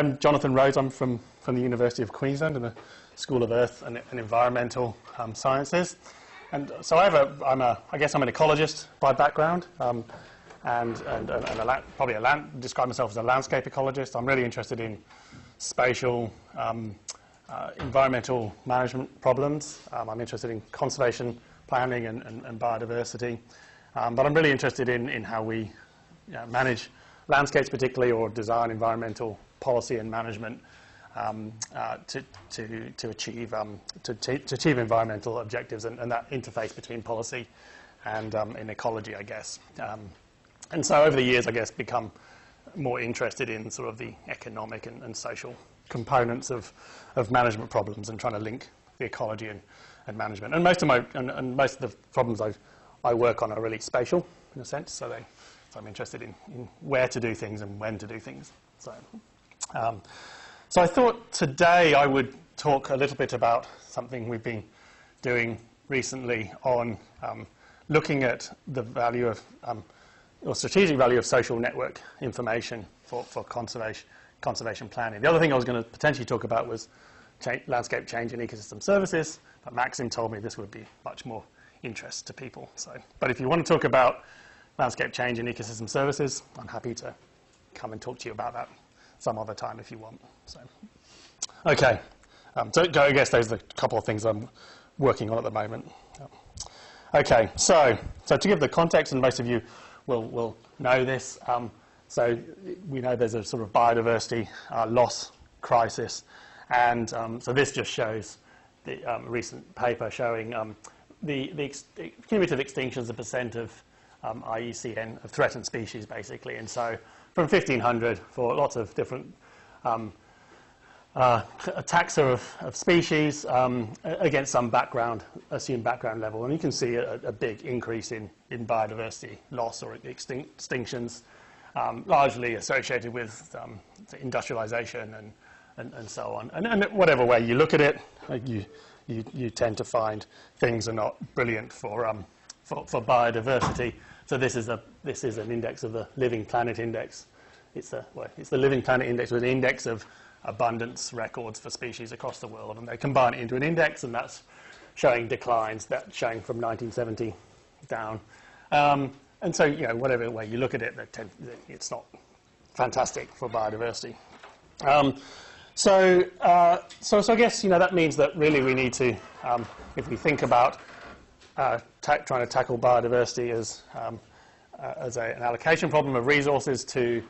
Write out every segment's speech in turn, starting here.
I'm Jonathan Rhodes. I'm from the University of Queensland in the School of Earth and Environmental Sciences. And so I guess I'm an ecologist by background, describe myself as a landscape ecologist. I'm really interested in spatial environmental management problems. I'm interested in conservation planning and biodiversity. But I'm really interested in how we manage landscapes particularly, or design environmental policy and management to achieve environmental objectives, and that interface between policy and in ecology, I guess. And so over the years, I guess, become more interested in sort of the economic and social components of management problems, and trying to link the ecology and management. And most of the problems I work on are really spatial in a sense. So I'm interested in where to do things and when to do things. So I thought today I would talk a little bit about something we've been doing recently on looking at the value of, or strategic value of social network information for conservation planning. The other thing I was going to potentially talk about was landscape change and ecosystem services, but Maxim told me this would be much more interest to people. But if you want to talk about landscape change and ecosystem services, I'm happy to come and talk to you about that some other time if you want. Okay, so I guess those are a couple of things I'm working on at the moment. Okay, so to give the context, and most of you will know this, so we know there's a sort of biodiversity loss crisis, and so this just shows the recent paper showing the cumulative extinctions, the percent of IUCN of threatened species, basically. And so from 1500, for lots of different taxa of species against some assumed background level. And you can see a big increase in biodiversity loss or extinctions, largely associated with industrialization and so on. And whatever way you look at it, you tend to find things are not brilliant for biodiversity. So this is an index of the Living Planet Index. It's the Living Planet Index with an index of abundance records for species across the world, and they combine it into an index, and that's showing declines. That's showing from 1970 down. And so, whatever way you look at it, it's not fantastic for biodiversity. So I guess that means that really we need to, if we think about trying to tackle biodiversity as an allocation problem of resources to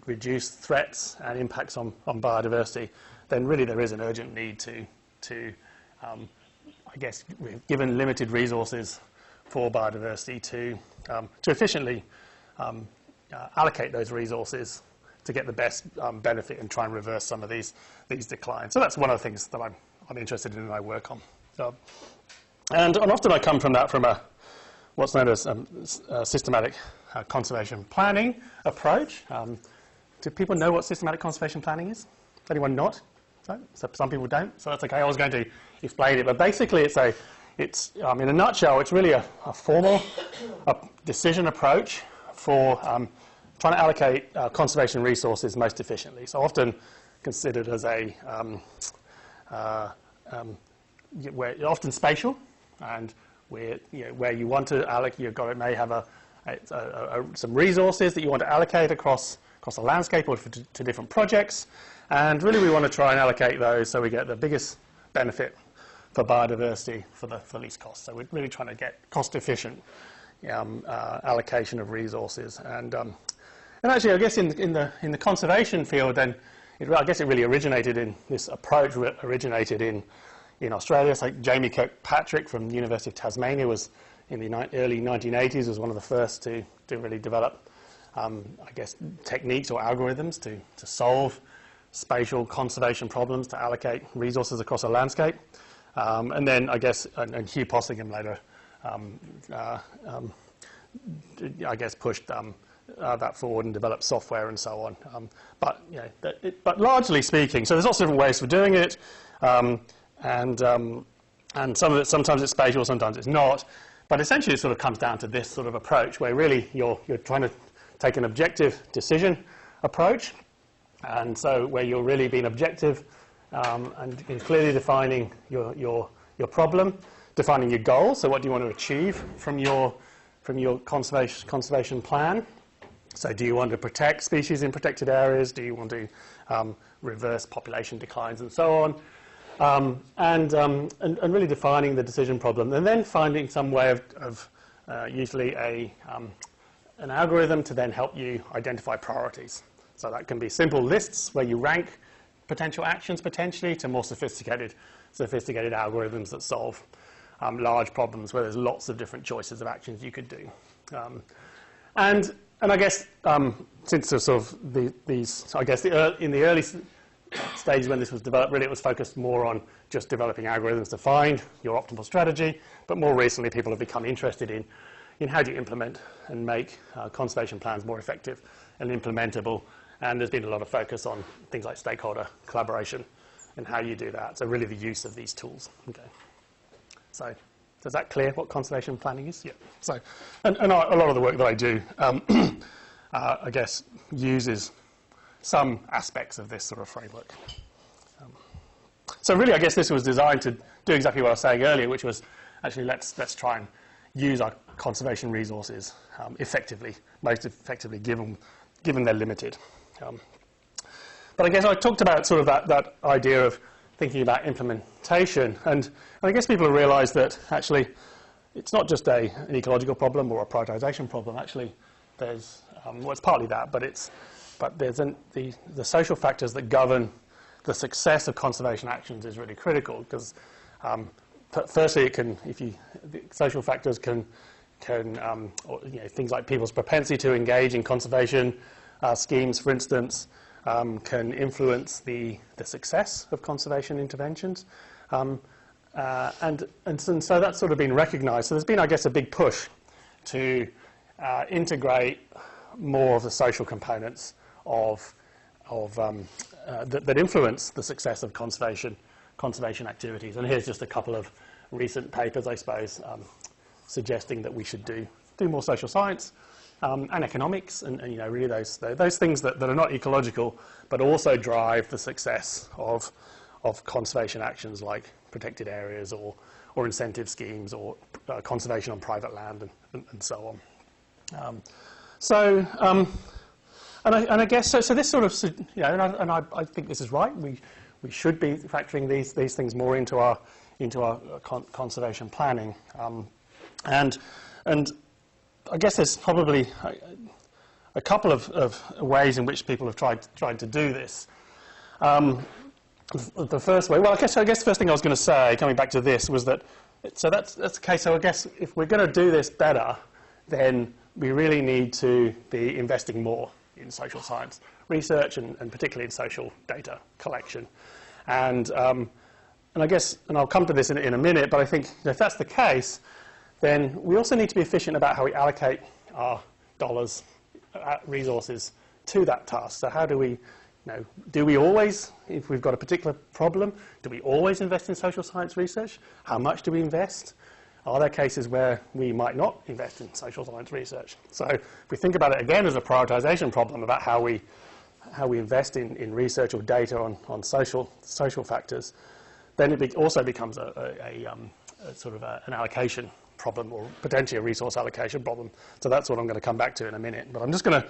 reduce threats and impacts on biodiversity, then really there is an urgent need to I guess, given limited resources for biodiversity, to efficiently allocate those resources to get the best benefit and try and reverse some of these declines. So that's one of the things that I'm interested in and I work on. And often I come from what's known as systematic conservation planning approach. Do people know what systematic conservation planning is? Anyone not? So some people don't, so that's okay. I was going to explain it, but basically it's in a nutshell, it's really a formal decision approach for trying to allocate conservation resources most efficiently. So often considered as where often spatial, and where you want to allocate, it may have some resources that you want to allocate across a landscape or to different projects, and really we want to try and allocate those so we get the biggest benefit for biodiversity for the least cost. So we're really trying to get cost-efficient allocation of resources, and actually I guess in the conservation field, then I guess it really originated in this approach. Originated in Australia. So like Jamie Kirkpatrick from the University of Tasmania was in the early 1980s was one of the first to really develop, I guess, techniques or algorithms to solve spatial conservation problems, to allocate resources across a landscape. And then I guess, and Hugh Possingham later, I guess, pushed that forward and developed software and so on. But largely speaking, so there's lots of different ways for doing it. And some of it, sometimes it's spatial, sometimes it's not. But essentially it sort of comes down to this sort of approach where really you're trying to take an objective decision approach And so where you're really being objective and clearly defining your problem, defining your goal. So what do you want to achieve from your conservation plan? So do you want to protect species in protected areas? Do you want to reverse population declines and so on? And really defining the decision problem, and then finding some way of usually an algorithm to then help you identify priorities. So that can be simple lists where you rank potential actions potentially to more sophisticated algorithms that solve large problems where there's lots of different choices of actions you could do. And I guess since the sort of these, I guess in the early stages when this was developed, really it was focused more on just developing algorithms to find your optimal strategy. But more recently, people have become interested in how do you implement and make conservation plans more effective and implementable. And there's been a lot of focus on things like stakeholder collaboration and how you do that. So really the use of these tools. Okay. So is that clear what conservation planning is? Yeah. So, and a lot of the work that I do, I guess, uses some aspects of this sort of framework. So really, I guess this was designed to do exactly what I was saying earlier, which was actually let's try and use our conservation resources effectively, most effectively, given they're limited. But I guess I talked about sort of that idea of thinking about implementation, and I guess people have realised that actually it's not just an ecological problem or a prioritisation problem. Actually, there's well, it's partly that, but there's the social factors that govern the success of conservation actions is really critical because firstly, the social factors can or, things like people's propensity to engage in conservation schemes, for instance, can influence the success of conservation interventions. And so that's sort of been recognised. So there's been, I guess, a big push to integrate more of the social components that influence the success of conservation activities. And here's just a couple of recent papers, I suppose, suggesting that we should do more social science and economics, and really those things that are not ecological, but also drive the success of conservation actions like protected areas or incentive schemes or conservation on private land and so on. And I guess so this sort of, and I think this is right. We should be factoring these things more into our conservation planning, and I guess there's probably a couple of ways in which people have tried to do this. The first way, well, I guess the first thing I was going to say, coming back to this, was that that's okay. So I guess if we're going to do this better, then we really need to be investing more in social science research and particularly in social data collection. And I guess, and I'll come to this in a minute, but I think if that's the case, then we also need to be efficient about how we allocate our dollars, resources to that task. So how do we, do we always, if we've got a particular problem, do we always invest in social science research? How much do we invest? Are there cases where we might not invest in social science research? So if we think about it again as a prioritisation problem about how we invest in research or data on social factors, then it also becomes a sort of an allocation problem or potentially a resource allocation problem. So that's what I'm going to come back to in a minute. But I'm just going to,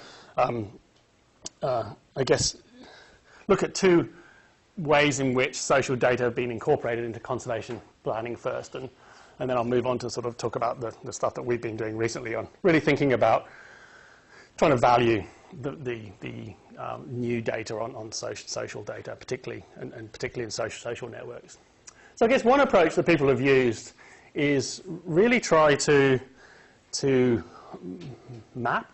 I guess, look at two ways in which social data have been incorporated into conservation planning first, and then I'll move on to sort of talk about the stuff that we've been doing recently on really thinking about trying to value the new data on social data, particularly and particularly in social networks. So I guess one approach that people have used is really try to map,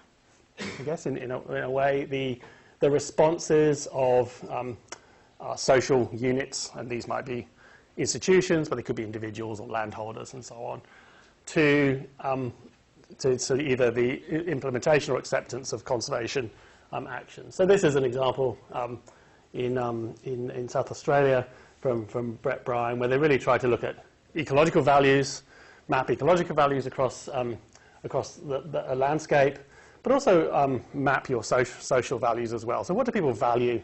I guess, in a way, the responses of social units, and these might be institutions, but they could be individuals or landholders and so on, to either the implementation or acceptance of conservation action. So this is an example in South Australia from Brett Bryan, where they really try to look at ecological values, map ecological values across the landscape, but also map your social values as well. So what do people value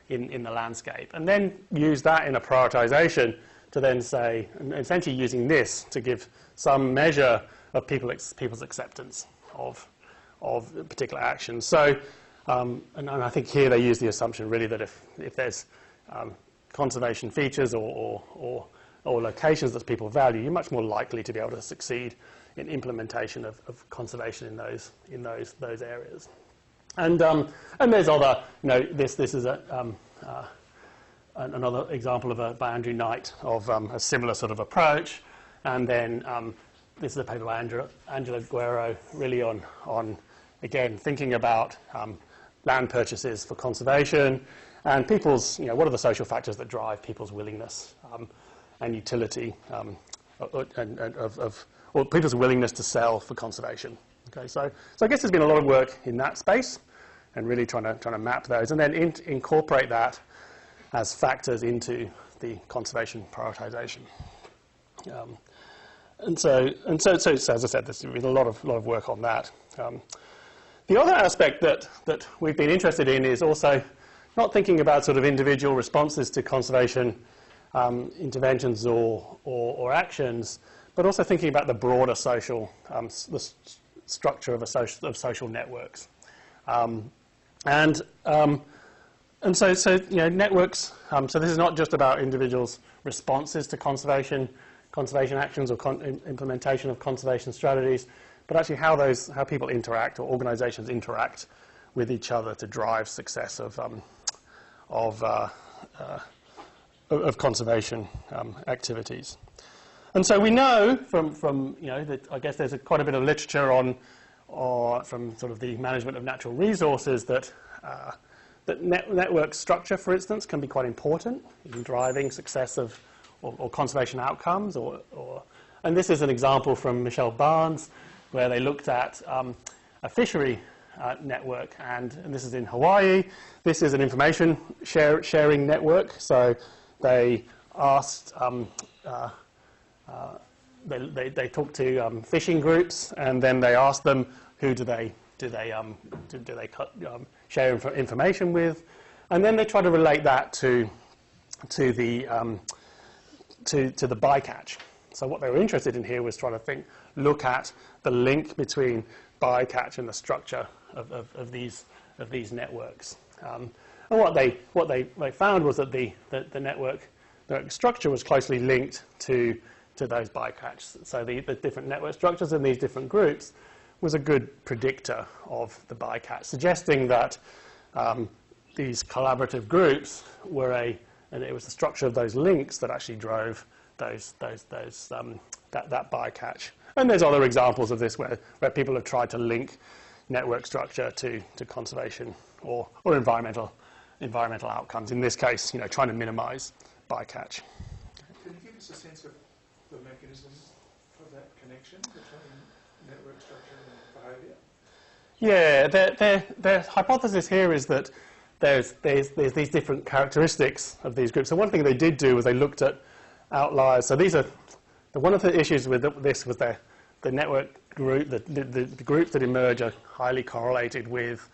in the landscape, and then use that in a prioritization to then say, and essentially using this to give some measure of people's acceptance of particular actions. So, and I think here they use the assumption really that if there's conservation features or locations that people value, you're much more likely to be able to succeed in implementation of conservation in those areas. And there's other, this is another example by Andrew Knight of a similar sort of approach. And then this is a paper by Angela Guerrero, really on again thinking about land purchases for conservation and people's, what are the social factors that drive people's willingness and utility or people's willingness to sell for conservation. Okay, so I guess there's been a lot of work in that space, and really trying to map those, and then incorporate that as factors into the conservation prioritization. And so as I said, there's been a lot of work on that. The other aspect that we've been interested in is also not thinking about sort of individual responses to conservation interventions or actions, but also thinking about the broader social, the structure of social networks. And so networks. So this is not just about individuals' responses to conservation actions or implementation of conservation strategies, but actually how people interact or organisations interact with each other to drive success of conservation activities. And so we know from that I guess there's quite a bit of literature from sort of the management of natural resources that network structure, for instance, can be quite important in driving success of or conservation outcomes. And this is an example from Michelle Barnes, where they looked at a fishery network, and this is in Hawaii. This is an information sharing network. So they asked, they talked to fishing groups, and then they asked them who do they share information with, and then they try to relate that to the bycatch. So what they were interested in here was trying to look at the link between bycatch and the structure of these networks. And what they found was that the network structure was closely linked to those bycatch. So the different network structures in these different groups was a good predictor of the bycatch, suggesting that these collaborative groups and it was the structure of those links that actually drove that bycatch. And there's other examples of this where people have tried to link network structure to conservation or environmental outcomes. In this case, trying to minimise bycatch. Can you give us a sense of the mechanism of that connection between network structure and behaviour? Yeah, their hypothesis here is that there's these different characteristics of these groups. So one thing they did do was they looked at outliers. So one of the issues with this was the network group, the groups that emerge are highly correlated with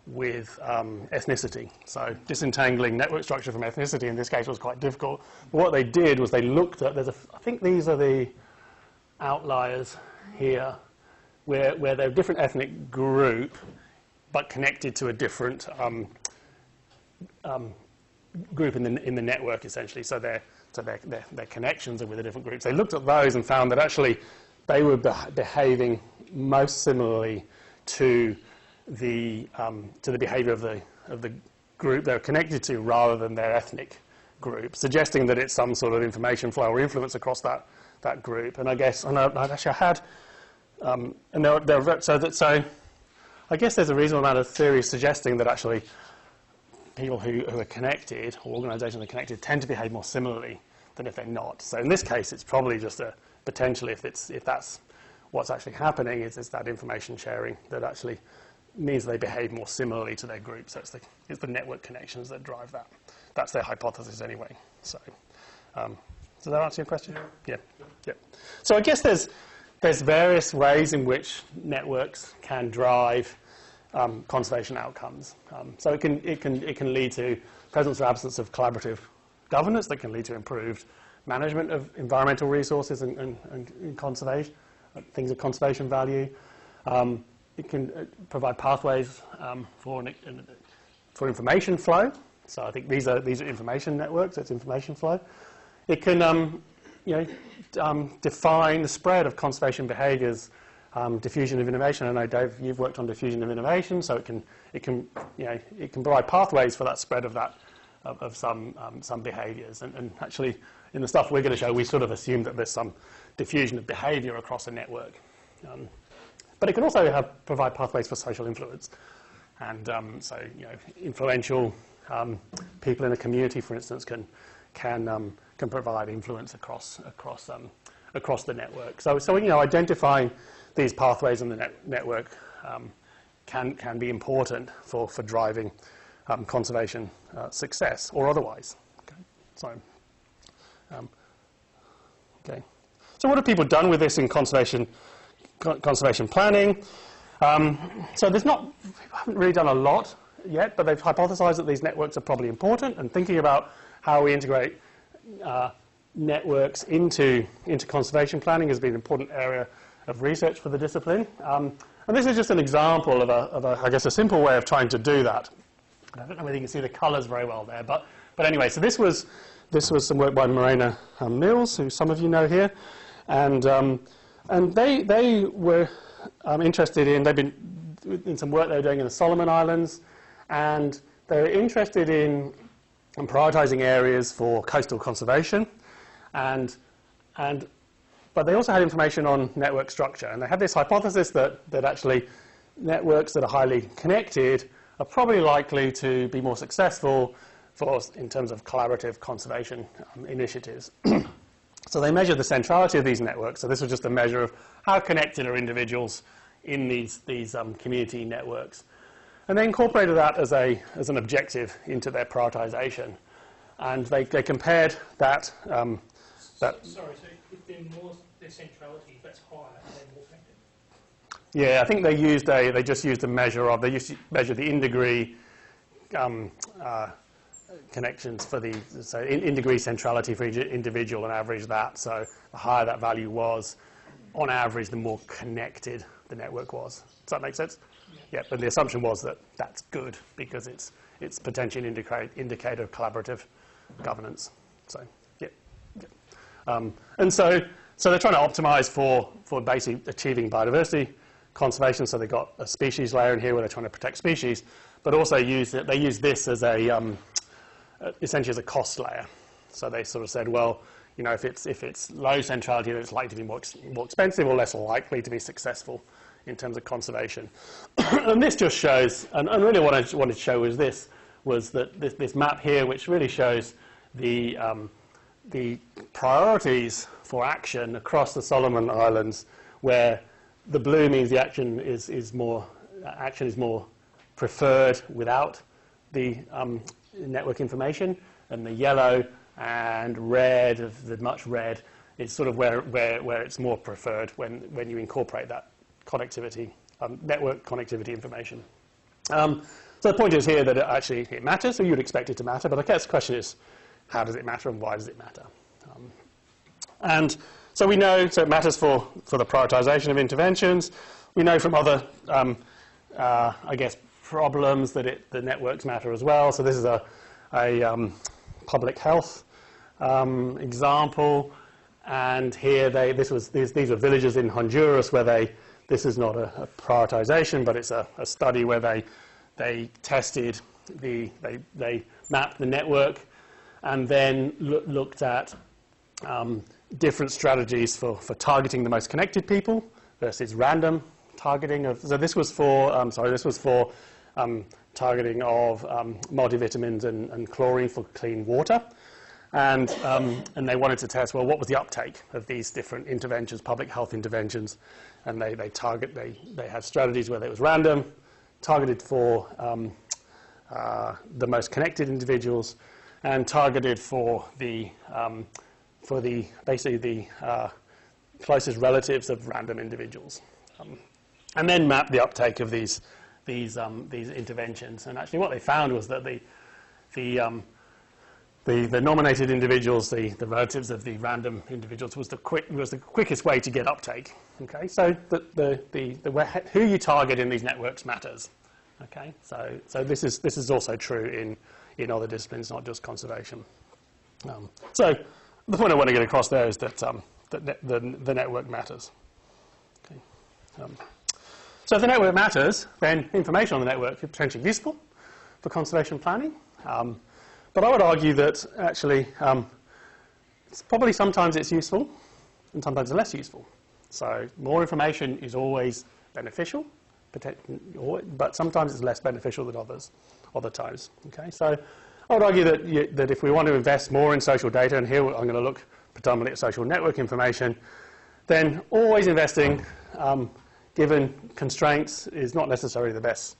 ethnicity. So disentangling network structure from ethnicity in this case was quite difficult. But what they did was they looked at, I think these are the outliers here, where they're a different ethnic group, but connected to a different group in the network, essentially. So their connections are with the different groups. They looked at those and found that actually they were behaving most similarly to the behaviour of the group they're connected to, rather than their ethnic group, suggesting that it's some sort of information flow or influence across that group. And I guess, so I guess there's a reasonable amount of theory suggesting that actually people who are connected, or organisations that are connected, tend to behave more similarly than if they're not. So in this case, it's probably just potentially, if that's what's actually happening, is that information sharing that actually means they behave more similarly to their group. So it's the network connections that drive that. That's their hypothesis anyway. So does that answer your question? Yeah. So I guess there's various ways in which networks can drive conservation outcomes. So it can lead to presence or absence of collaborative governance that can lead to improved management of environmental resources and conservation, things of conservation value. It can provide pathways for information flow. So I think these are information networks. It's information flow. It can define the spread of conservation behaviours, diffusion of innovation. I know, Dave, you've worked on diffusion of innovation, so it can provide pathways for that spread of some behaviours. And actually, in the stuff we're going to show, we sort of assume that there's some diffusion of behaviour across a network. But it can also provide pathways for social influence. And so, influential people in a community, for instance, can provide influence across the network. So identifying these pathways in the network can be important for driving conservation success or otherwise. Okay. So what have people done with this in conservation planning? So we haven't really done a lot yet, but they've hypothesized that these networks are probably important, and thinking about how we integrate networks into conservation planning has been an important area of research for the discipline. And this is just an example of I guess, a simple way of trying to do that. I don't know whether you can see the colours very well there, but anyway, so this was some work by Morena Mills, who some of you know here, and they were interested they've been in some work they were doing in the Solomon Islands, and they were interested in prioritising areas for coastal conservation, but they also had information on network structure, and they had this hypothesis that actually networks that are highly connected are probably likely to be more successful in terms of collaborative conservation initiatives. So they measured the centrality of these networks. So this was just a measure of how connected are individuals in these community networks. And they incorporated that as an objective into their prioritisation. And they compared that. Sorry, so if their centrality, if that's higher, they're more connected? Yeah, I think they just used a measure of, measure the in-degree connections for in-degree centrality for each individual and average that. So the higher that value was, on average, the more connected the network was. Does that make sense? Yeah, but the assumption was that that's good because it's potentially an indicator of collaborative governance. So, yeah. And so they're trying to optimise for basically achieving biodiversity conservation. So they've got a species layer in here where they're trying to protect species, but also they use this as essentially as a cost layer. So they sort of said, well, if it's low centrality, then it's likely to be more expensive or less likely to be successful in terms of conservation. And this just shows, and really what I wanted to show was that this map here, which really shows the priorities for action across the Solomon Islands, where the blue means the action is more preferred without the network information, and the yellow and red, the much red, is sort of where it's more preferred when you incorporate that connectivity, network connectivity information. So the point is here that it matters, so you'd expect it to matter, but I guess the question is, how does it matter and why does it matter? And so we know, so it matters for the prioritisation of interventions. We know from other, I guess, problems that the networks matter as well. So this is a public health example, and here these are villages in Honduras where this is not a prioritisation, but it's a study where they tested they mapped the network and then looked at different strategies for targeting the most connected people versus random targeting of. So this was for targeting of multivitamins and chlorine for clean water, and they wanted to test, well, what was the uptake of these different interventions, public health interventions, and they had strategies where it was random, targeted for the most connected individuals, and targeted for basically the closest relatives of random individuals, and then map the uptake of these these interventions. And actually what they found was that the nominated individuals, the relatives of the random individuals, was the quickest way to get uptake. Okay, so who you target in these networks matters. Okay, so this is also true in other disciplines, not just conservation. So the point I want to get across there is that the network matters. Okay. So if the network matters, then information on the network is potentially useful for conservation planning. But I would argue that actually probably sometimes it's useful and sometimes it's less useful. So more information is always beneficial, but sometimes it's less beneficial than other times. Okay, so I would argue that if we want to invest more in social data, and here I'm going to look predominantly at social network information, then always investing, given constraints, is not necessarily the best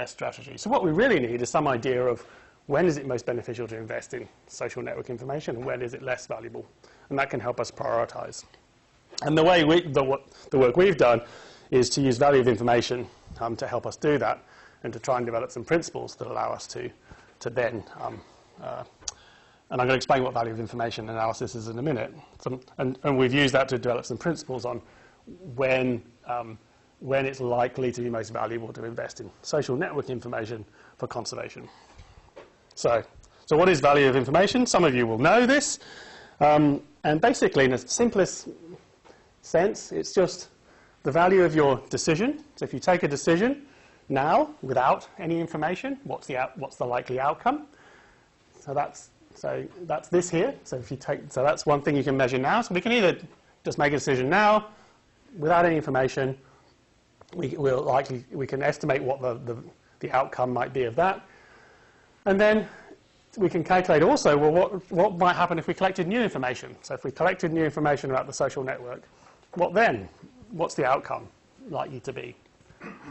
strategy. So what we really need is some idea of when is it most beneficial to invest in social network information and when is it less valuable, and that can help us prioritize. And the way the work we've done is to use value of information to help us do that, and to try and develop some principles that allow us to then, and I'm going to explain what value of information analysis is in a minute. And we've used that to develop some principles on when it's likely to be most valuable to invest in social network information for conservation. So what is value of information? Some of you will know this. And basically, in the simplest sense, it's just the value of your decision. So if you take a decision now without any information, what's the likely outcome? So that's this here. So that's one thing you can measure now. So we can either just make a decision now without any information. We can estimate what the outcome might be of that, and then we can calculate also, well, what might happen if we collected new information. So if we collected new information about the social network, what then? What's the outcome likely to be?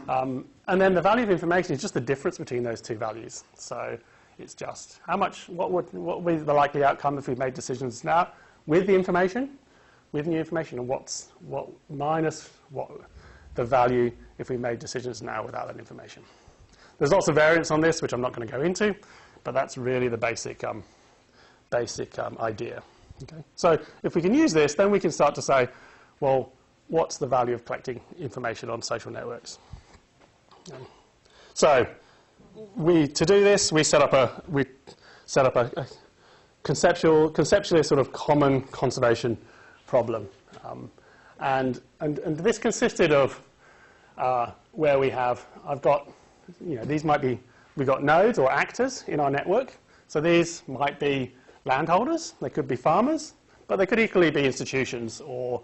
And then the value of information is just the difference between those two values. So it's just what would be the likely outcome if we made decisions now with the information, with new information, and what minus what the value if we made decisions now without that information. There's lots of variance on this, which I'm not going to go into, but that's really the basic idea. Okay? So if we can use this, then we can start to say, well, what's the value of collecting information on social networks? So to do this, we set up a conceptually sort of common conservation problem, and this consisted of where I've got, these might be, we've got nodes or actors in our network. So these might be landholders, they could be farmers, but they could equally be institutions or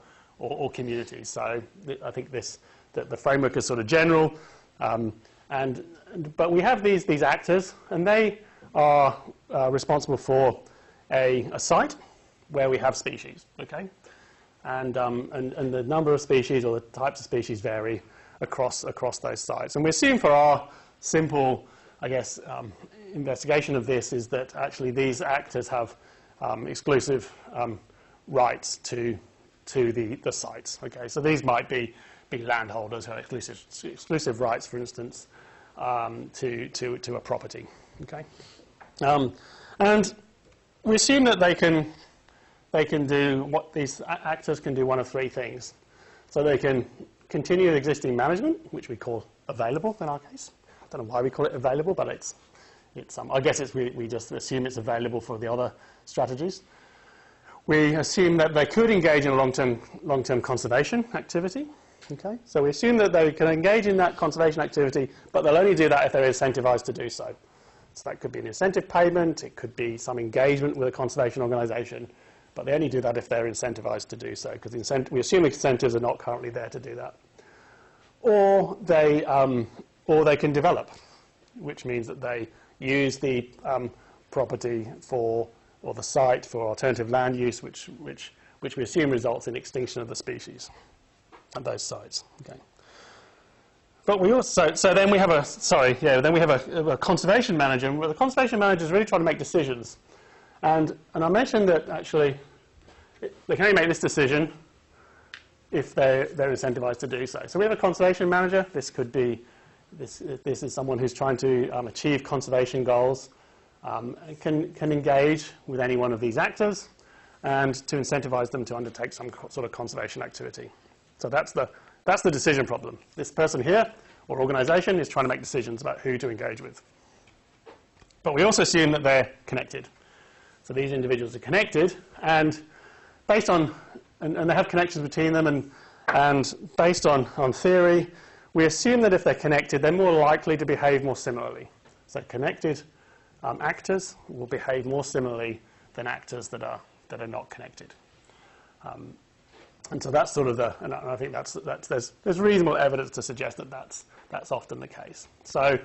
communities. So I think the framework is sort of general, but we have these actors, and they are responsible for a site where we have species. Okay, and the number of species or the types of species vary across those sites. And we assume for our simple, I guess, investigation of this is that actually these actors have exclusive rights to the sites. Okay, so these might be landholders who have exclusive rights, for instance, to a property. Okay, and we assume that they can do what these actors can do one of three things. So they can continue existing management, which we call available in our case. I don't know why we call it available, but it's I guess we just assume it's available for the other strategies. We assume that they could engage in a long-term conservation activity. Okay, so we assume that they can engage in that conservation activity, but they'll only do that if they're incentivized to do so. So that could be an incentive payment, it could be some engagement with a conservation organisation, but they only do that if they're incentivized to do so, because we assume incentives are not currently there to do that. Or they can develop, which means that they use the property or the site for alternative land use, which we assume results in extinction of the species at those sites. Okay. But we also, then we have a conservation manager. Well, the conservation manager is really trying to make decisions, and I mentioned that actually they can only make this decision if they're incentivized to do so. So we have a conservation manager. This could be this is someone who's trying to achieve conservation goals, can engage with any one of these actors and to incentivize them to undertake some sort of conservation activity. So that's the decision problem. This person here, or organization, is trying to make decisions about who to engage with. But we also assume that they're connected. So these individuals are connected, and based on, and they have connections between them, and based on theory, we assume that if they're connected, they're more likely to behave more similarly. So connected actors will behave more similarly than actors that are not connected. And so that's sort of and I think there's reasonable evidence to suggest that that's often the case. So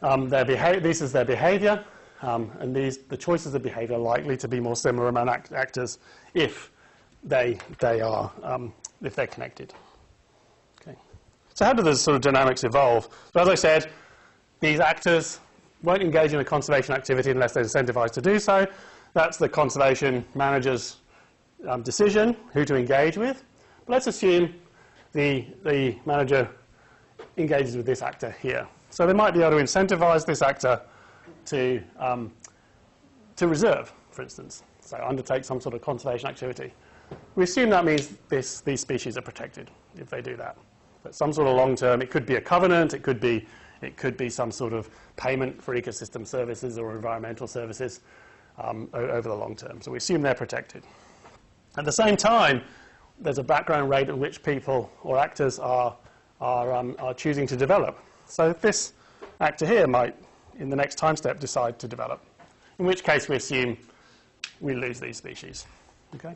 this is their behaviour, and the choices of behaviour are likely to be more similar among actors if they're connected. Okay. So how do the sort of dynamics evolve? So as I said, these actors won't engage in a conservation activity unless they're incentivized to do so. That's the conservation manager's decision who to engage with. But let's assume the manager engages with this actor here. So they might be able to incentivize this actor to reserve, for instance. So undertake some sort of conservation activity. We assume that means these species are protected if they do that. But some sort of long-term, it could be a covenant, it could be some sort of payment for ecosystem services or environmental services over the long term. So we assume they're protected. At the same time, there's a background rate at which people or actors are choosing to develop. So this actor here might, in the next time step, decide to develop, in which case we assume we lose these species. Okay?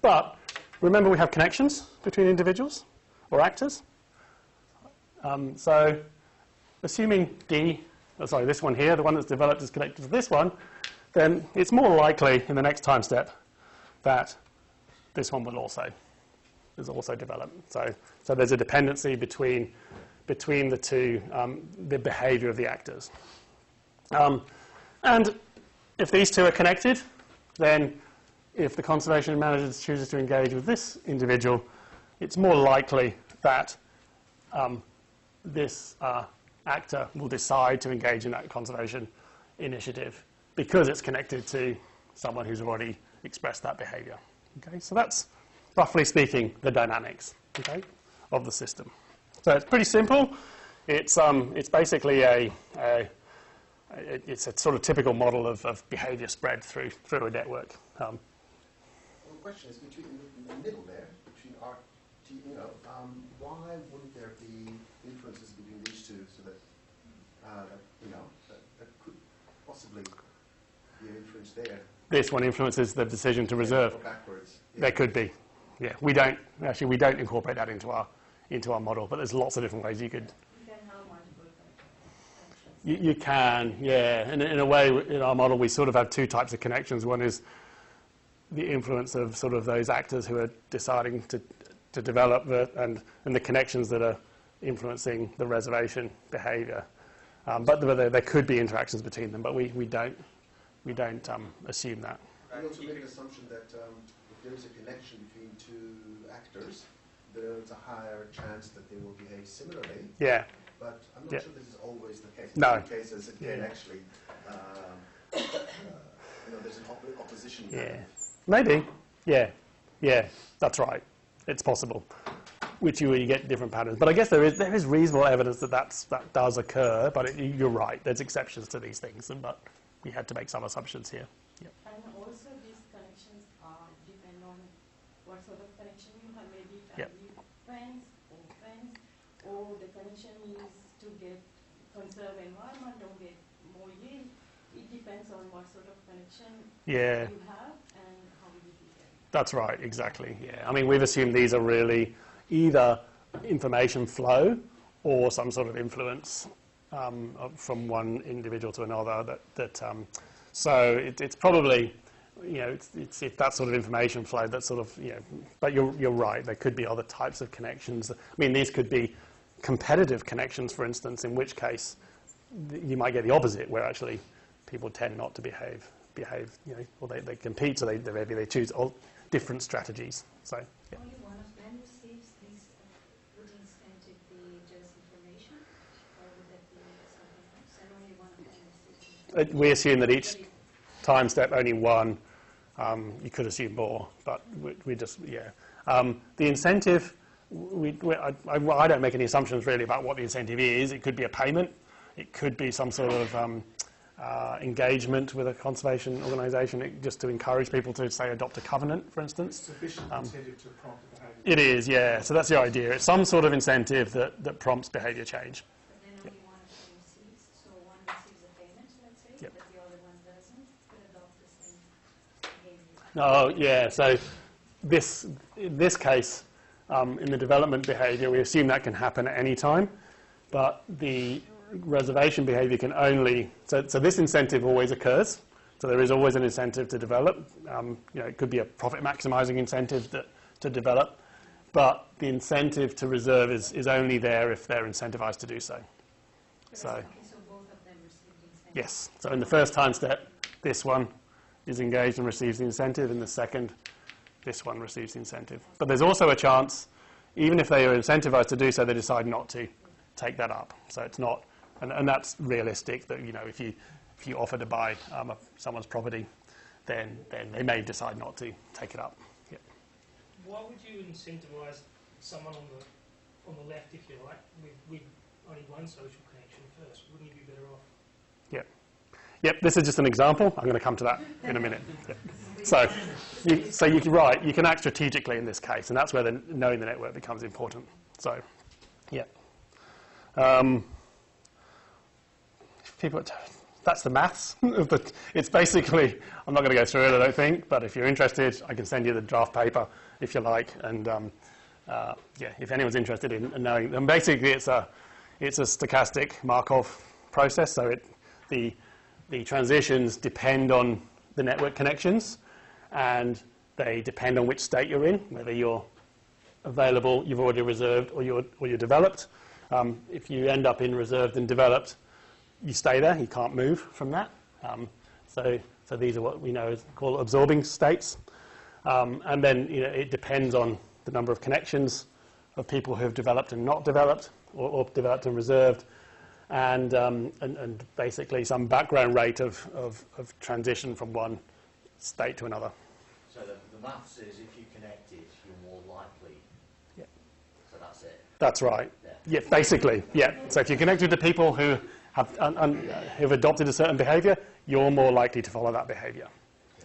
But remember, we have connections between individuals or actors. So assuming this one here, the one that's developed is connected to this one, then it's more likely in the next time step that this one will also develop. So there's a dependency between the two, the behavior of the actors. And if these two are connected, then if the conservation manager chooses to engage with this individual, it's more likely that this actor will decide to engage in that conservation initiative because it's connected to someone who's already expressed that behavior. Okay, so that's, roughly speaking, the dynamics, okay, of the system. So it's pretty simple. It's basically it's a sort of typical model of behavior spread through a network. Well, the question is between in the middle there, between why wouldn't there be influences between these two so that that could possibly be an influence there? This one influences the decision to reserve. Or backwards. Yeah. There could be. Yeah, we don't incorporate that into our model, but there's lots of different ways you could. You can have multiple connections. You can, yeah. And in a way, in our model, we sort of have two types of connections. One is the influence of sort of those actors who are deciding to develop and the connections that are influencing the reservation behavior. But there could be interactions between them, but we don't assume that. I also make an assumption that if there is a connection between two actors, there's a higher chance that they will behave similarly. Yeah. But I'm not sure this is always the case. No. In some cases, it can actually, there's an opposition. Yeah. Maybe. Yeah. Yeah. That's right. It's possible. Which you get different patterns. But I guess there is reasonable evidence that does occur. But you're right. There's exceptions to these things. But we had to make some assumptions here. Yep. And also these connections depend on what sort of connection you have. Maybe family, friends, or the connection is to conserve environment or get more yield. It depends on what sort of connection you have and how you behave. That's right, exactly. Yeah. I mean, we've assumed these are really either information flow or some sort of influence from one individual to another. So it's probably, it's that sort of information flow that sort of, but you're right, there could be other types of connections. I mean, these could be competitive connections, for instance, in which case you might get the opposite, where actually people tend not to behave, or they compete, so maybe they choose all different strategies. So, yeah. Only one of them receives this good incentive, the just information, We assume that each time step only one. You could assume more, but we just, yeah. The incentive, I don't make any assumptions really about what the incentive is. It could be a payment. It could be some sort of engagement with a conservation organisation, just to encourage people to, say, adopt a covenant, for instance. Sufficient incentive to prompt the behaviour. It is, yeah. So that's the idea. It's some sort of incentive that prompts behaviour change. But then only one of them receives, so one receives a payment, let's say, Yep. but the other one doesn't, could adopt the same behavior. Oh, yeah. So in this case, in the development behaviour, we assume that can happen at any time, but the reservation behaviour can only, so this incentive always occurs. So there is always an incentive to develop. It could be a profit maximising incentive to develop, but the incentive to reserve is only there if they're incentivised to do so. So Okay, so both of them receive the incentive. yes. So in the first time step, this one is engaged and receives the incentive. In the second, this one receives the incentive. But there's also a chance, even if they are incentivised to do so, they decide not to take that up. So it's not, and that's realistic. That if you offer to buy someone's property, then they may decide not to take it up. Yeah. Why would you incentivise someone on the left, if you like, with only one social connection first? Wouldn't you be better off? Yep, this is just an example. I'm going to come to that in a minute. Yep. So you can act strategically in this case, and that's where knowing the network becomes important. So, yeah. That's the maths. It's basically, I'm not going to go through it, I don't think, but if you're interested, I can send you the draft paper if you like. And if anyone's interested in knowing, and basically it's a stochastic Markov process. So the transitions depend on the network connections, and they depend on which state you're in, whether you're available, you've already reserved, or you're developed. If you end up in reserved and developed, you stay there. You can't move from that. So these are what we know is called absorbing states. And then it depends on the number of connections of people who have developed and not developed, or developed and reserved, and basically some background rate of transition from one state to another. So the maths is if you connect it, you're more likely. Yeah. So that's it. That's right. Yeah. Yeah, basically. Yeah. So if you're connected to people who have adopted a certain behaviour, you're more likely to follow that behaviour.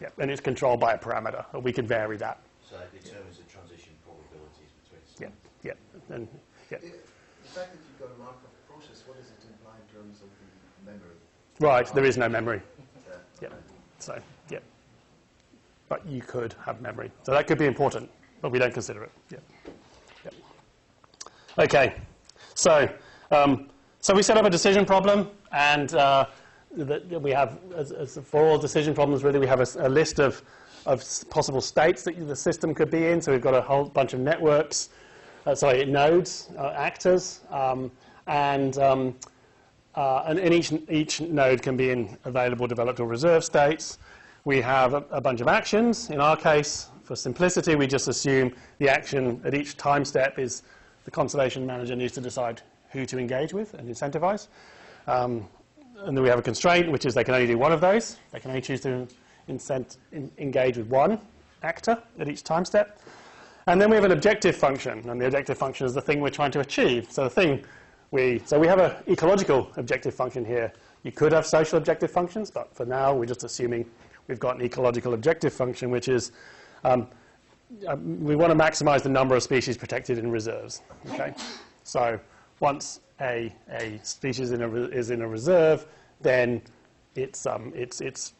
Yeah. And it's controlled by a parameter, or we can vary that. So it determines the transition probabilities between. Yeah. Yeah. And yeah. The fact that you've got a Markov process, what does it imply in terms of the memory? Right. There is no memory. Yeah. Yeah. So yeah. But you could have memory. So that could be important, but we don't consider it. Yeah. Yeah. Okay. So we set up a decision problem, and we have, as for all decision problems, really, we have a list of possible states that the system could be in. So we've got a whole bunch of networks, nodes, actors, and each node can be in available, developed, or reserved states. We have a bunch of actions. In our case, for simplicity, we just assume the action at each time step is the conservation manager needs to decide who to engage with and incentivize. And then we have a constraint, which is they can only do one of those. They can only choose to engage with one actor at each time step. And then we have an objective function, and the objective function is the thing we're trying to achieve. So we have an ecological objective function here. You could have social objective functions, but for now we're just assuming we've got an ecological objective function, which is we want to maximize the number of species protected in reserves. Okay, so once a species is in a reserve, then it's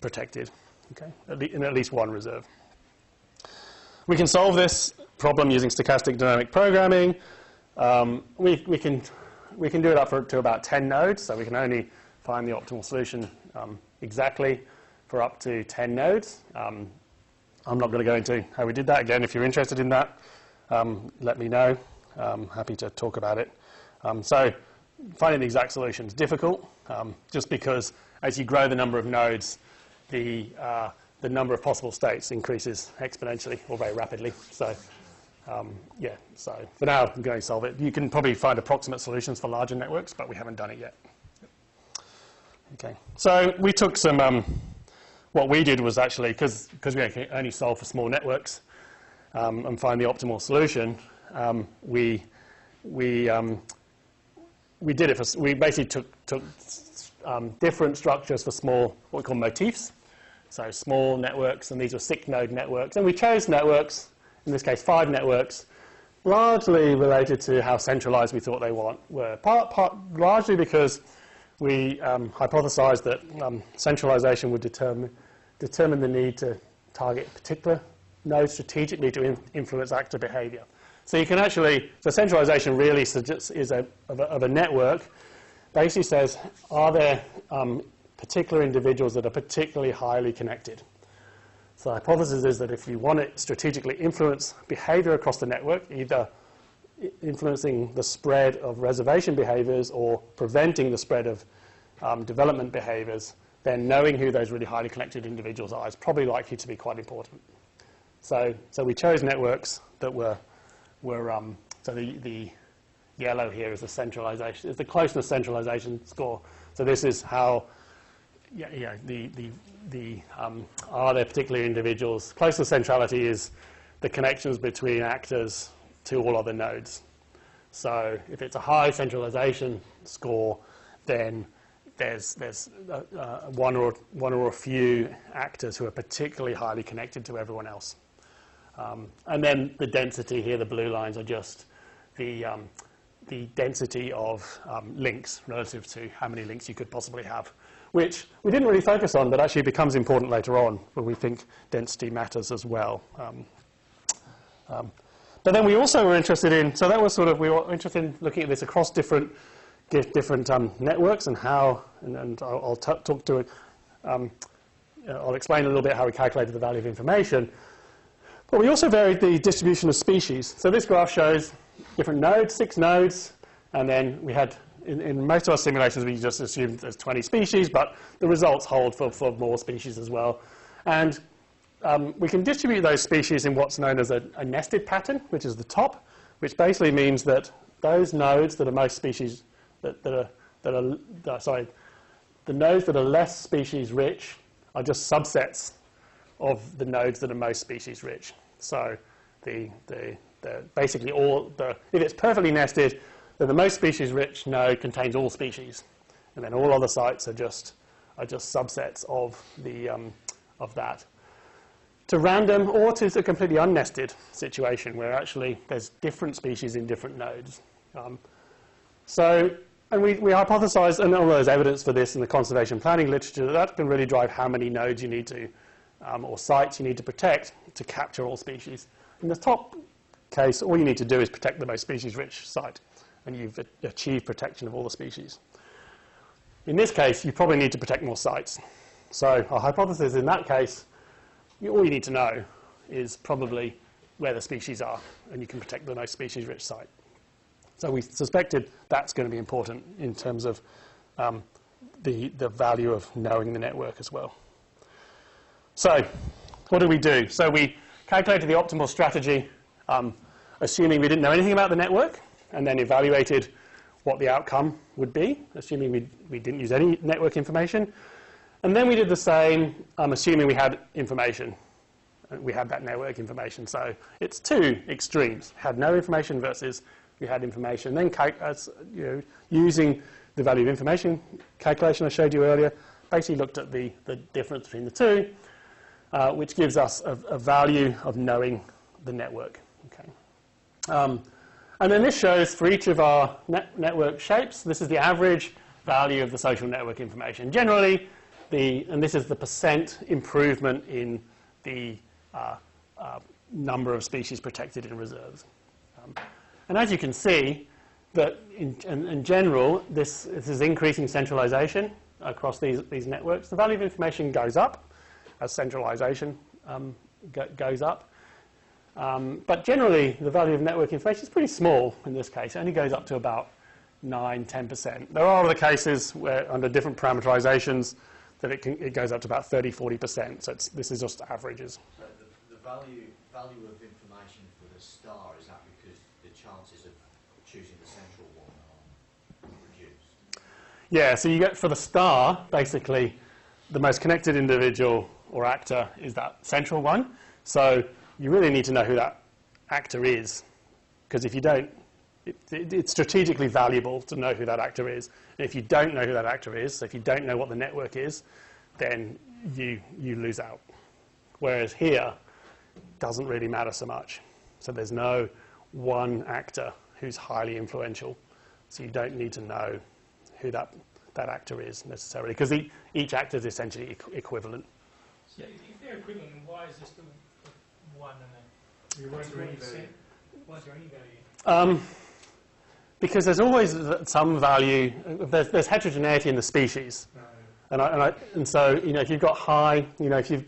protected. Okay, in at least one reserve. We can solve this problem using stochastic dynamic programming. We can do it up to about 10 nodes, so we can only find the optimal solution exactly for up to 10 nodes. I'm not going to go into how we did that. Again, if you're interested in that, let me know. I'm happy to talk about it. So finding the exact solution is difficult, just because as you grow the number of nodes, the number of possible states increases exponentially or very rapidly. So so for now, I'm going to solve it. You can probably find approximate solutions for larger networks, but we haven't done it yet. Okay, so we took some, what we did was actually, because we can only solve for small networks and find the optimal solution, we did it for, we basically took different structures for small, what we call motifs, so small networks, and these were 6-node networks, and we chose networks, in this case 5 networks, largely related to how centralized we thought they were, largely because we hypothesized that centralization would determine the need to target particular nodes strategically to influence actor behavior. So you can actually, so centralization really suggests, of a network, basically says, are there particular individuals that are particularly highly connected? So the hypothesis is that if you want to strategically influence behavior across the network, either influencing the spread of reservation behaviors or preventing the spread of development behaviors, then knowing who those really highly connected individuals are is probably likely to be quite important. So we chose networks that were so the yellow here is the centralization, is the closeness centralization score. So this is how, are there particular individuals? Closeness centrality is the connections between actors to all other nodes. So if it's a high centralization score, then there's one or a few actors who are particularly highly connected to everyone else. And then the density here, the blue lines, are just the density of links relative to how many links you could possibly have, which we didn't really focus on, but actually becomes important later on when we think density matters as well. But then we also were interested in, so that was sort of, we were interested in looking at this across different networks and how, and I'll talk to it, I'll explain a little bit how we calculated the value of information. But we also varied the distribution of species. So this graph shows different nodes, 6 nodes, and then we had, in most of our simulations, we just assumed there's 20 species, but the results hold for more species as well. And we can distribute those species in what's known as a nested pattern, which is the top, which basically means that those nodes that are most species, the nodes that are less species rich are just subsets of the nodes that are most species rich. So basically if it's perfectly nested, then the most species rich node contains all species, and then all other sites are just subsets of that. To random or to a completely unnested situation where actually there's different species in different nodes. And we hypothesized, and there's evidence for this in the conservation planning literature, that can really drive how many nodes you need to, or sites you need to protect to capture all species. In the top case, all you need to do is protect the most species-rich site, and you've achieved protection of all the species. In this case, you probably need to protect more sites. So our hypothesis in that case, all you need to know is probably where the species are, and you can protect the most species-rich site. So we suspected that's going to be important in terms of the value of knowing the network as well. So what did we do? So we calculated the optimal strategy, assuming we didn't know anything about the network, and then evaluated what the outcome would be, assuming we didn't use any network information. And then we did the same, assuming we had information. We had that network information. So it's 2 extremes. Had no information versus we had information. Then using the value of information calculation I showed you earlier, basically looked at the difference between the 2, which gives us a value of knowing the network. Okay. And then this shows for each of our network shapes, this is the average value of the social network information. Generally, and this is the % improvement in the number of species protected in reserves. And as you can see, that in general, this is increasing centralization across these networks. The value of information goes up as centralization goes up. But generally, the value of network information is pretty small in this case. It only goes up to about 9–10%. There are other cases where, under different parameterizations, that it goes up to about 30–40%. So this is just averages. So the value of information for the star, is that because the chances of choosing the central one are reduced? Yeah, so you get, for the star, basically, the most connected individual or actor is that central one. So you really need to know who that actor is, because if you don't, it's strategically valuable to know who that actor is. And if you don't know who that actor is, so if you don't know what the network is, then you lose out. Whereas here, it doesn't really matter so much. So there's no one actor who's highly influential. So you don't need to know who that actor is necessarily, because each actor is essentially equivalent. So if they're equivalent, then why is there still one and You won't do any value. why is there any value? Because there's always some value. There's heterogeneity in the species, and so if you've got high, if you've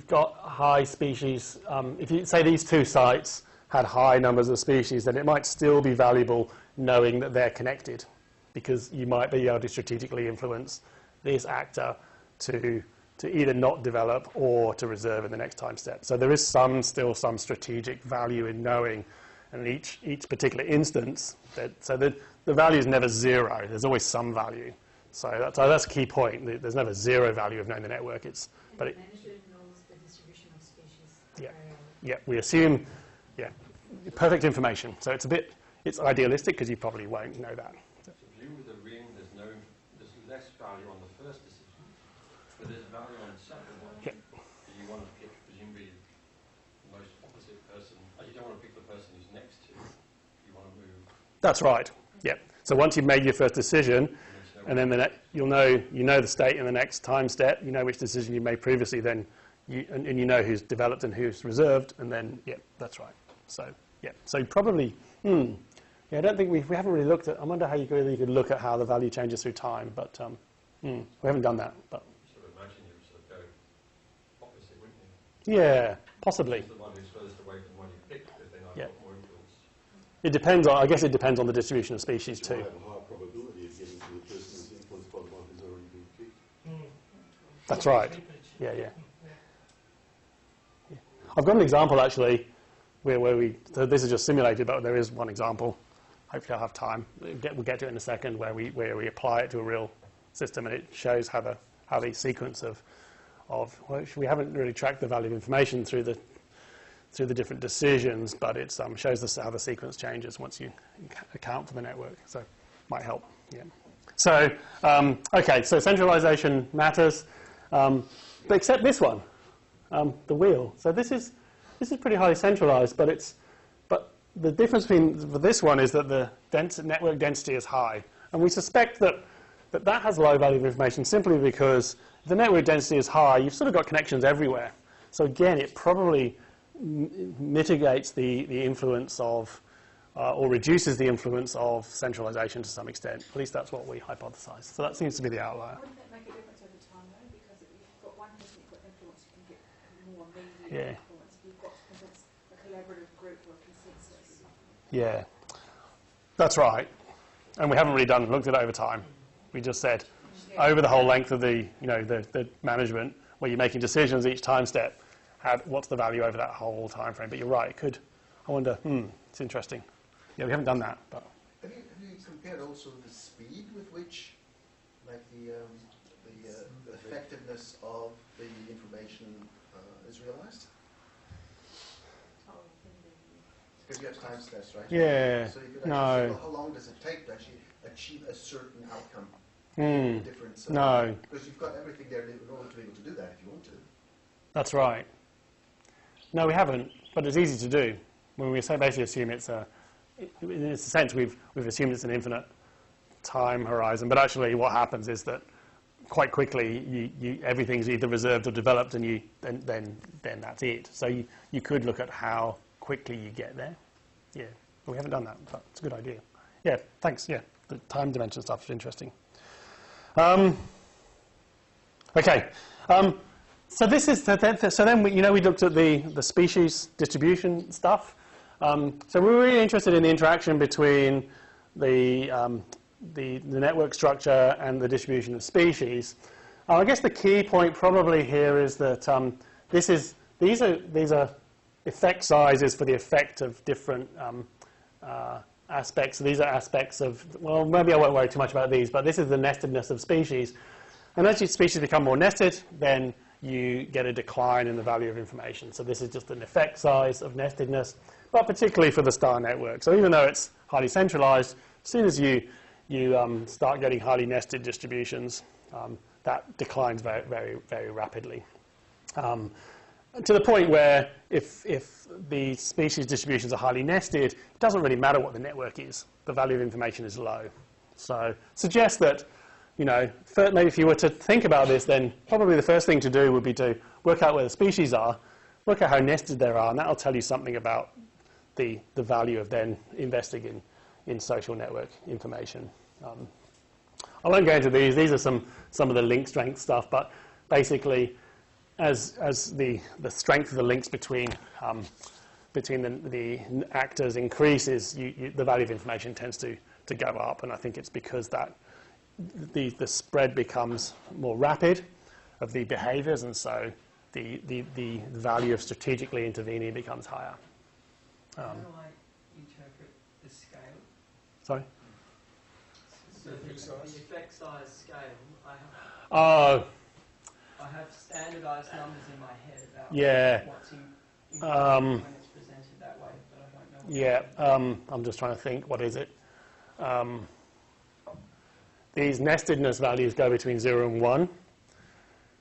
got high species, if you say these two sites had high numbers of species, then it might still be valuable knowing that they're connected, because you might be able to strategically influence this actor to either not develop or to reserve in the next time step. So there is still some strategic value in knowing, and each particular instance, so the value is never zero. There's always some value. So that's a key point. There's never zero value of knowing the network. But it knows the distribution of species. Yeah, we assume, perfect information. So it's idealistic because you probably won't know that. So view with a ring, there's less value on the first decision, but there's value on the second one. Yeah. You want to pick presumably the most opposite person. You don't want to pick the person who's next to you. You want to move. That's right. Yeah. So once you've made your first decision, and then you know the state in the next time step, you know which decision you made previously, then and you know who's developed and who's reserved, and then that's right. So so probably I don't think we haven't really looked at. I wonder how you could look at how the value changes through time, but we haven't done that. But sort of imagine you sort of go opposite, wouldn't you? Yeah, possibly. The one who's furthest away from the one you picked, if they might have more influence. It depends on. I guess it depends on the distribution of species too. You have a higher probability of getting to the person who's influenced by the one who's already been picked. That's right. Yeah. I've got an example actually where so this is just simulated, but there is one example. Hopefully I'll have time. We'll get to it in a second where we apply it to a real system, and it shows how the sequence of we haven't really tracked the value of information through the different decisions, but it shows us how the sequence changes once you account for the network. So might help. Yeah. So okay, so centralization matters, but except this one, the wheel. So this is pretty highly centralized, but the difference between this one is that the network density is high, and we suspect that has low value of information simply because if the network density is high, you've sort of got connections everywhere. So again, it probably mitigates the influence of or reduces the influence of centralization to some extent. At least that's what we hypothesize. So that seems to be the outlier. Wouldn't that make a difference over time, though? Because if you've got one person who's got influence, you can get more immediate influence. If you've got a collaborative group or a consensus. Yeah, that's right. And we haven't really looked at it over time. We just said over the whole length of the management, where you're making decisions each time step, what's the value over that whole time frame? But you're right, it could. I wonder. It's interesting. Yeah, we haven't done that. But Have you compared also the speed with which, like the effectiveness of the information is realized? Because you have time steps, right? Yeah. So you could actually say, well, how long does it take to actually achieve a certain outcome? Difference. No. Because you've got everything there in order to be able to do that if you want to. That's right. No, we haven't, but it's easy to do. When we basically assume in a sense, we've assumed it's an infinite time horizon, but actually what happens is that quite quickly everything's either reserved or developed, and then that's it. So you could look at how quickly you get there. Yeah, but we haven't done that, but it's a good idea. Yeah, thanks. Yeah, the time dimension stuff is interesting. Okay. So this is so then we looked at the species distribution stuff. So we were really interested in the interaction between the network structure and the distribution of species. I guess the key point probably here is that these are effect sizes for the effect of different aspects. These are aspects of, well, maybe I won't worry too much about these, but this is the nestedness of species. And as your species become more nested, then you get a decline in the value of information. So this is just an effect size of nestedness, but particularly for the star network. So even though it's highly centralized, as soon as you start getting highly nested distributions, that declines very, very, very rapidly. To the point where if the species distributions are highly nested, it doesn't really matter what the network is. The value of information is low. So suggest that, you know, maybe if you were to think about this, then probably the first thing to do would be to work out where the species are, work out how nested they are, and that'll tell you something about the value of then investing in social network information. I won't go into these. These are some of the link strength stuff, but basically, as the strength of the links between the actors increases, the value of information tends to go up, and I think it's because that the spread becomes more rapid of the behaviours, and so the value of strategically intervening becomes higher. How do I interpret the scale? Sorry? So the effect size scale, I have standardised numbers in my head about what's in when it's presented that way, but I don't know. I'm just trying to think. What is it? These nestedness values go between 0 and 1.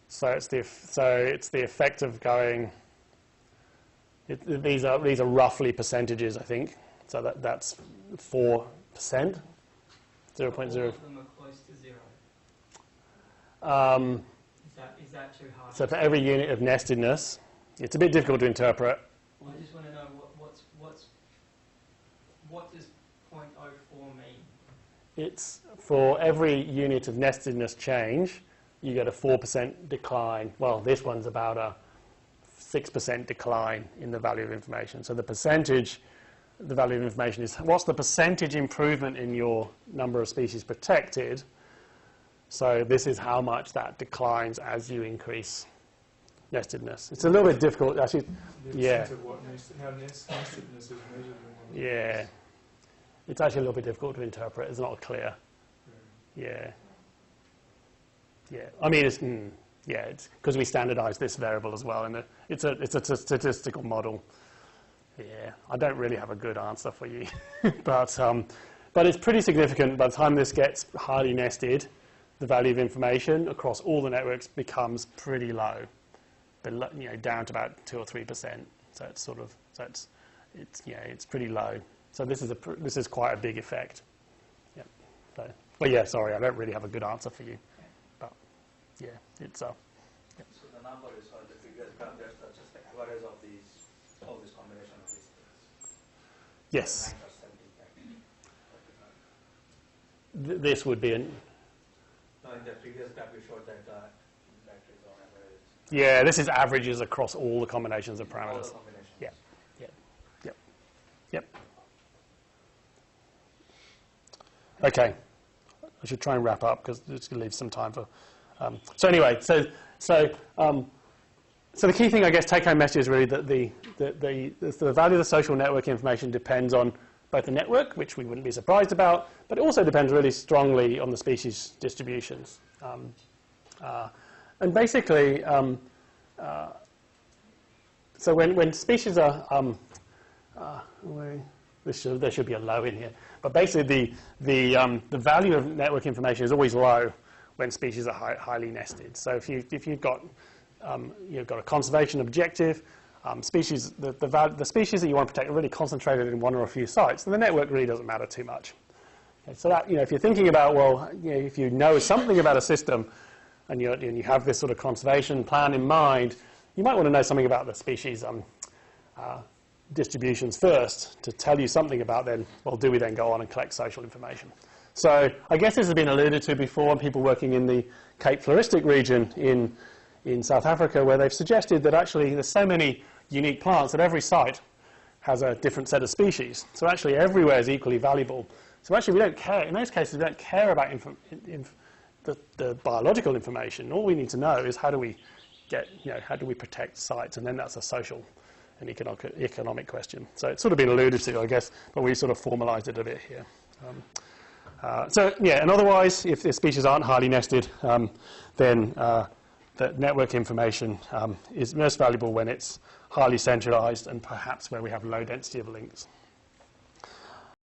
So it's the effect of going. These are roughly percentages, I think. So that's 4%. 0.0. All of them are close to 0. Is that too hard? So for every unit of nestedness, it's a bit difficult to interpret. I just want to know what does 0.04 mean? It's for every unit of nestedness change, you get a 4% decline. Well, this one's about a 6% decline in the value of information. So the percentage, the value of information is what's the percentage improvement in your number of species protected. So this is how much that declines as you increase nestedness. It's a little bit difficult, actually. Yeah. How nestedness is measured. Yeah. It's actually a little bit difficult to interpret. It's not clear. Yeah. Yeah. I mean, it's because we standardise this variable as well, and it's a statistical model. Yeah. I don't really have a good answer for you, but it's pretty significant. By the time this gets highly nested, the value of information across all the networks becomes pretty low, below, down to about 2 or 3%. So it's sort of it's pretty low. So this is quite a big effect. Yeah. So, but yeah, sorry, I don't really have a good answer for you. But yeah, it's So the number is or the figures graph, that's just the average of this combination of these things. Yes. This would be an. No, in the previous graph you showed that batteries on average. Yeah, this is averages across all the combinations of parameters. All the combinations. Yep. Okay, I should try and wrap up because it's going to leave some time for. So anyway, so the key thing, I guess, take-home message is really that the value of the social network information depends on both the network, which we wouldn't be surprised about, but it also depends really strongly on the species distributions. And basically, so when species are there should be a low in here. But basically, the value of network information is always low when species are highly nested. So if you've got a conservation objective, species the species that you want to protect are really concentrated in one or a few sites, and the network really doesn't matter too much. Okay, so that if you're thinking about if you know something about a system, and you have this sort of conservation plan in mind, you might want to know something about the species distributions first to tell you something about then, well, do we then go on and collect social information? So I guess this has been alluded to before on people working in the Cape Floristic region in South Africa, where they've suggested that actually there's so many unique plants that every site has a different set of species. So actually everywhere is equally valuable. So actually we don't care, in those cases we don't care about the biological information. All we need to know is how do we protect sites, and then that's a social an economic question. So it's sort of been alluded to, I guess, but we sort of formalised it a bit here. And otherwise, if the species aren't highly nested, then the network information is most valuable when it's highly centralised and perhaps where we have low density of links.